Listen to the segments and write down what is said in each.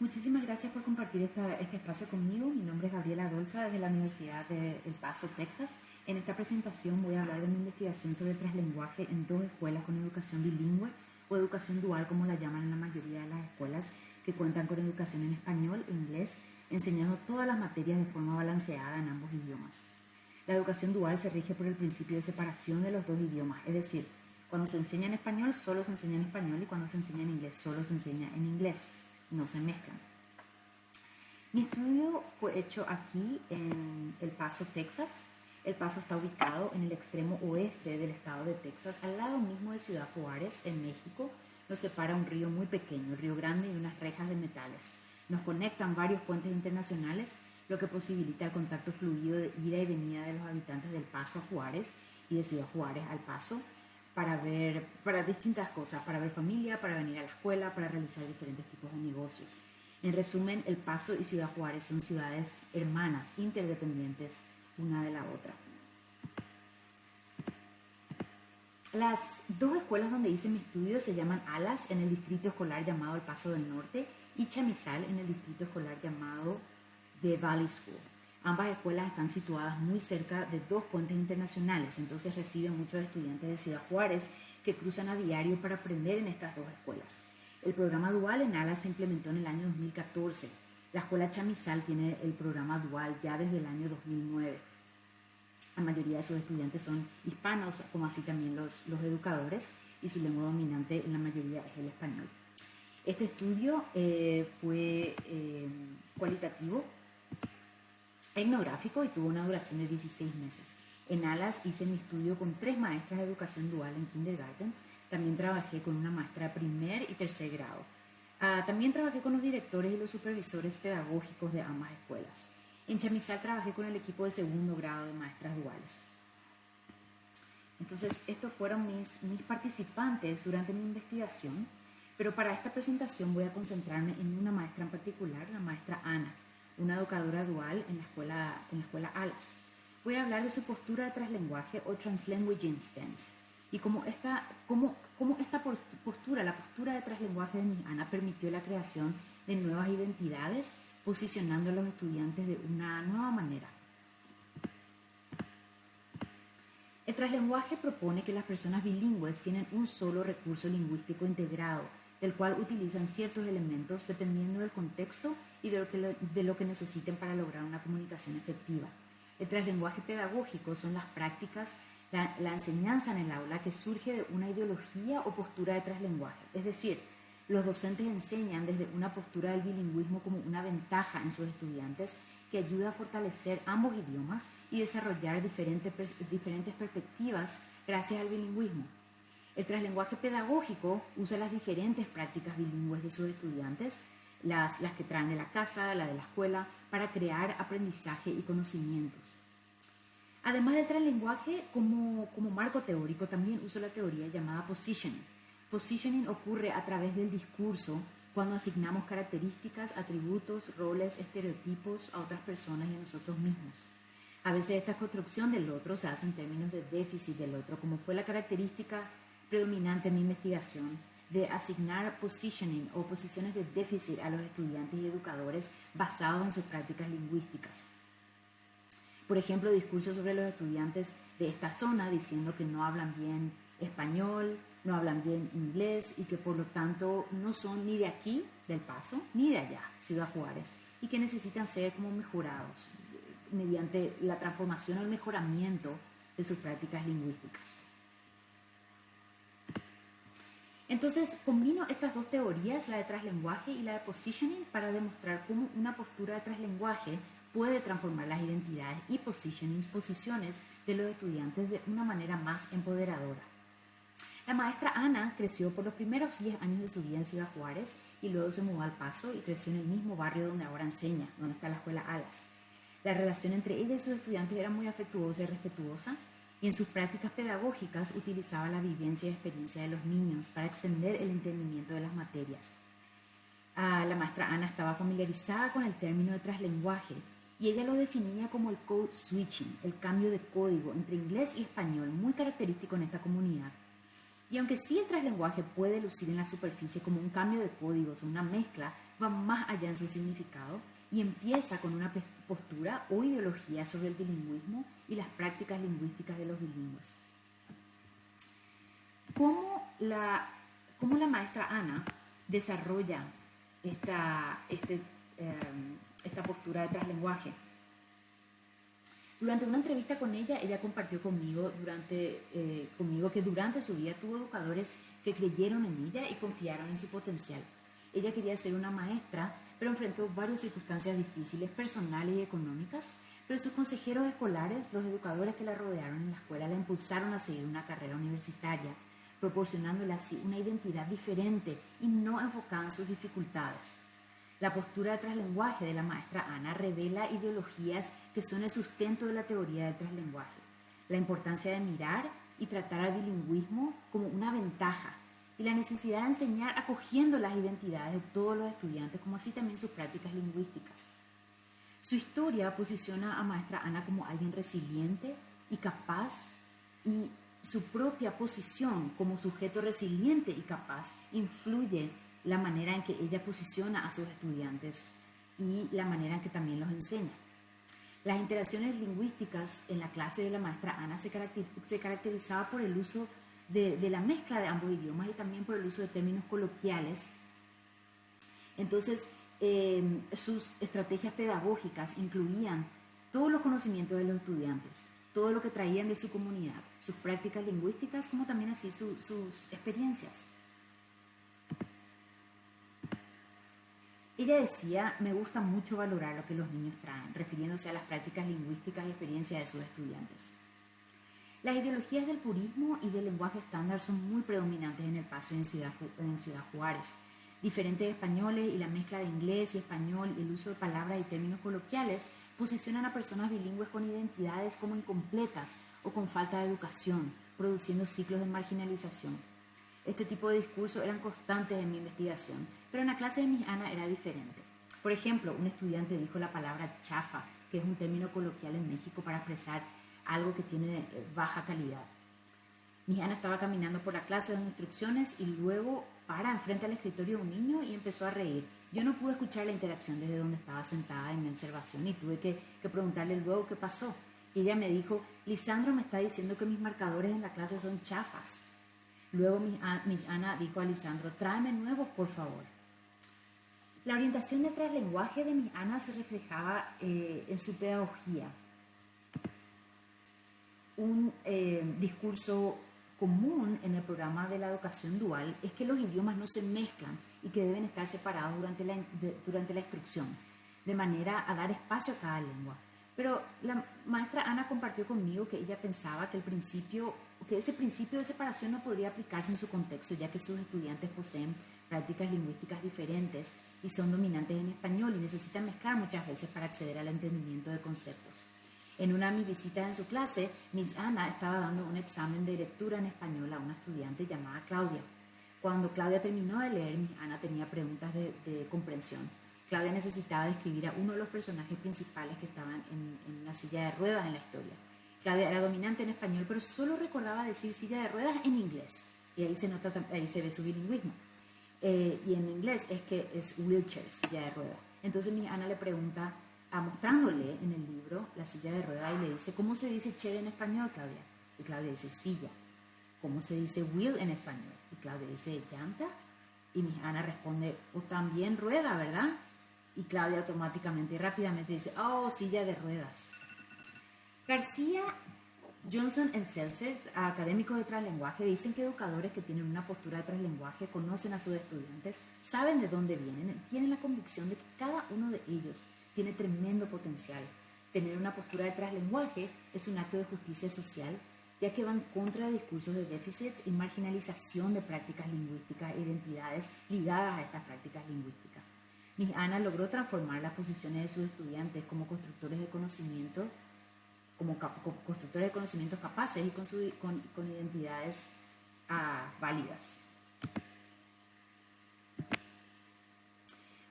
Muchísimas gracias por compartir este espacio conmigo. Mi nombre es Gabriela Dolza desde la Universidad de El Paso, Texas. En esta presentación voy a hablar de mi investigación sobre el translenguaje en dos escuelas con educación bilingüe o educación dual, como la llaman en la mayoría de las escuelas, que cuentan con educación en español e inglés, enseñando todas las materias de forma balanceada en ambos idiomas. La educación dual se rige por el principio de separación de los dos idiomas, es decir, cuando se enseña en español solo se enseña en español y cuando se enseña en inglés solo se enseña en inglés. No se mezclan. Mi estudio fue hecho aquí en El Paso, Texas. El Paso está ubicado en el extremo oeste del estado de Texas, al lado mismo de Ciudad Juárez, en México. Nos separa un río muy pequeño, el Río Grande, y unas rejas de metales. Nos conectan varios puentes internacionales, lo que posibilita el contacto fluido de ida y venida de los habitantes del Paso a Juárez y de Ciudad Juárez al Paso para distintas cosas, para ver familia, para venir a la escuela, para realizar diferentes tipos de negocios. En resumen, El Paso y Ciudad Juárez son ciudades hermanas, interdependientes una de la otra. Las dos escuelas donde hice mi estudio se llaman Alas en el distrito escolar llamado El Paso del Norte y Chamizal en el distrito escolar llamado The Valley School. Ambas escuelas están situadas muy cerca de dos puentes internacionales, entonces reciben muchos estudiantes de Ciudad Juárez que cruzan a diario para aprender en estas dos escuelas. El programa dual en Alas se implementó en el año 2014. La escuela Chamizal tiene el programa dual ya desde el año 2009. La mayoría de sus estudiantes son hispanos, como así también los educadores, y su lengua dominante en la mayoría es el español. Este estudio fue cualitativo, etnográfico, y tuvo una duración de 16 meses. En Alas hice mi estudio con 3 maestras de educación dual en kindergarten. También trabajé con una maestra de primer y tercer grado. También trabajé con los directores y los supervisores pedagógicos de ambas escuelas. En Chamizal trabajé con el equipo de segundo grado de maestras duales. Entonces, estos fueron mis participantes durante mi investigación, pero para esta presentación voy a concentrarme en una maestra en particular, la maestra Ana, una educadora dual en la escuela Alas. Voy a hablar de su postura de translenguaje o translanguaging stance y cómo esta postura, la postura de translenguaje de Miss Ana, permitió la creación de nuevas identidades, posicionando a los estudiantes de una nueva manera. El translenguaje propone que las personas bilingües tienen un solo recurso lingüístico integrado, del cual utilizan ciertos elementos dependiendo del contexto y de lo que necesiten para lograr una comunicación efectiva. El translenguaje pedagógico son las prácticas, la enseñanza en el aula que surge de una ideología o postura de translenguaje. Es decir, los docentes enseñan desde una postura del bilingüismo como una ventaja en sus estudiantes que ayuda a fortalecer ambos idiomas y desarrollar diferentes perspectivas gracias al bilingüismo. El translenguaje pedagógico usa las diferentes prácticas bilingües de sus estudiantes, las que traen de la casa, la de la escuela, para crear aprendizaje y conocimientos. Además del translenguaje, como marco teórico, también uso la teoría llamada positioning. Positioning ocurre a través del discurso cuando asignamos características, atributos, roles, estereotipos a otras personas y a nosotros mismos. A veces esta construcción del otro se hace en términos de déficit del otro, como fue la característica predominante en mi investigación de asignar positioning o posiciones de déficit a los estudiantes y educadores basados en sus prácticas lingüísticas. Por ejemplo, discursos sobre los estudiantes de esta zona diciendo que no hablan bien español, no hablan bien inglés y que por lo tanto no son ni de aquí, del Paso, ni de allá, Ciudad Juárez, y que necesitan ser como mejorados mediante la transformación o el mejoramiento de sus prácticas lingüísticas. Entonces, combino estas dos teorías, la de translenguaje y la de positioning, para demostrar cómo una postura de translenguaje puede transformar las identidades y posiciones de los estudiantes de una manera más empoderadora. La maestra Ana creció por los primeros 10 años de su vida en Ciudad Juárez y luego se mudó al Paso y creció en el mismo barrio donde ahora enseña, donde está la escuela Alas. La relación entre ella y sus estudiantes era muy afectuosa y respetuosa, y en sus prácticas pedagógicas utilizaba la vivencia y experiencia de los niños para extender el entendimiento de las materias. La maestra Ana estaba familiarizada con el término de translenguaje y ella lo definía como el code switching, el cambio de código entre inglés y español, muy característico en esta comunidad. Y aunque sí el translenguaje puede lucir en la superficie como un cambio de códigos o una mezcla, va más allá en su significado y empieza con una postura o ideología sobre el bilingüismo y las prácticas lingüísticas de los bilingües. ¿Cómo la maestra Ana desarrolla esta postura de translenguaje? Durante una entrevista con ella compartió conmigo que durante su vida tuvo educadores que creyeron en ella y confiaron en su potencial. Ella quería ser una maestra, pero enfrentó varias circunstancias difíciles, personales y económicas, pero sus consejeros escolares, los educadores que la rodearon en la escuela, la impulsaron a seguir una carrera universitaria, proporcionándole así una identidad diferente y no enfocada en sus dificultades. La postura de translenguaje de la maestra Ana revela ideologías que son el sustento de la teoría del translenguaje. La importancia de mirar y tratar al bilingüismo como una ventaja y la necesidad de enseñar acogiendo las identidades de todos los estudiantes, como así también sus prácticas lingüísticas. Su historia posiciona a maestra Ana como alguien resiliente y capaz, y su propia posición como sujeto resiliente y capaz influye la manera en que ella posiciona a sus estudiantes y la manera en que también los enseña. Las interacciones lingüísticas en la clase de la maestra Ana se caracterizaba por el uso de la mezcla de ambos idiomas y también por el uso de términos coloquiales. Entonces, sus estrategias pedagógicas incluían todos los conocimientos de los estudiantes, todo lo que traían de su comunidad, sus prácticas lingüísticas, como también así sus experiencias. Ella decía: me gusta mucho valorar lo que los niños traen, refiriéndose a las prácticas lingüísticas y experiencias de sus estudiantes. Las ideologías del purismo y del lenguaje estándar son muy predominantes en El Paso y en Ciudad Juárez. Diferentes españoles y la mezcla de inglés y español y el uso de palabras y términos coloquiales posicionan a personas bilingües con identidades como incompletas o con falta de educación, produciendo ciclos de marginalización. Este tipo de discursos eran constantes en mi investigación, pero en la clase de Miss Ana era diferente. Por ejemplo, un estudiante dijo la palabra chafa, que es un término coloquial en México para expresar algo que tiene baja calidad. Miss Ana estaba caminando por la clase dando instrucciones y luego para enfrente al escritorio de un niño y empezó a reír. Yo no pude escuchar la interacción desde donde estaba sentada en mi observación y tuve que preguntarle luego qué pasó. Y ella me dijo: Lisandro me está diciendo que mis marcadores en la clase son chafas. Luego Miss Ana dijo a Lisandro: tráeme nuevos, por favor. La orientación de translenguaje de Miss Ana se reflejaba en su pedagogía. Un discurso común en el programa de la educación dual es que los idiomas no se mezclan y que deben estar separados durante la instrucción, de manera a dar espacio a cada lengua. Pero la maestra Ana compartió conmigo que ella pensaba que ese principio de separación no podría aplicarse en su contexto, ya que sus estudiantes poseen prácticas lingüísticas diferentes y son dominantes en español y necesitan mezclar muchas veces para acceder al entendimiento de conceptos. En una de mis visitas en su clase, Miss Ana estaba dando un examen de lectura en español a una estudiante llamada Claudia. Cuando Claudia terminó de leer, Miss Ana tenía preguntas de comprensión. Claudia necesitaba describir a uno de los personajes principales que estaban en una silla de ruedas en la historia. Claudia era dominante en español, pero solo recordaba decir silla de ruedas en inglés. Y ahí se ve su bilingüismo. Y en inglés es wheelchair, silla de ruedas. Entonces Miss Ana le pregunta, mostrándole en el libro la silla de ruedas, y le dice: ¿cómo se dice chair en español, Claudia? Y Claudia dice: silla. ¿Cómo se dice wheel en español? Y Claudia dice: llanta. Y Miss Ana responde: o también rueda, ¿verdad? Y Claudia automáticamente y rápidamente dice: oh, silla de ruedas. García, Johnson y Seltzer, académicos de translenguaje, dicen que educadores que tienen una postura de translenguaje conocen a sus estudiantes, saben de dónde vienen, tienen la convicción de que cada uno de ellos tiene tremendo potencial. Tener una postura de translenguaje es un acto de justicia social, ya que va en contra de discursos de déficits y marginalización de prácticas lingüísticas e identidades ligadas a estas prácticas lingüísticas. Miss Ana logró transformar las posiciones de sus estudiantes como constructores de conocimiento, capaces y con identidades válidas.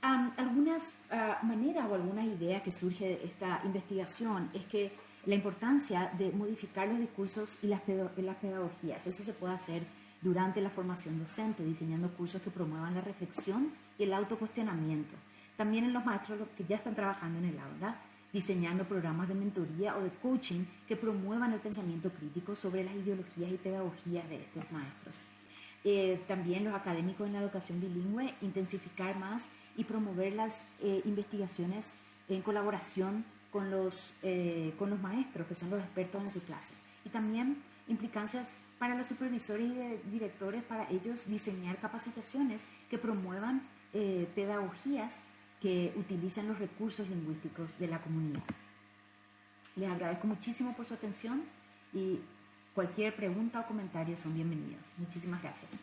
Algunas maneras o algunas ideas que surge de esta investigación es que la importancia de modificar los discursos y las pedagogías. Eso se puede hacer durante la formación docente, diseñando cursos que promuevan la reflexión y el autocuestionamiento. También en los maestros que ya están trabajando en el aula, diseñando programas de mentoría o de coaching que promuevan el pensamiento crítico sobre las ideologías y pedagogías de estos maestros. También los académicos en la educación bilingüe, intensificar más y promover las investigaciones en colaboración con los maestros, que son los expertos en su clase. Y también implicancias para los supervisores y directores, para ellos diseñar capacitaciones que promuevan pedagogías que utilicen los recursos lingüísticos de la comunidad. Les agradezco muchísimo por su atención y cualquier pregunta o comentario son bienvenidos. Muchísimas gracias.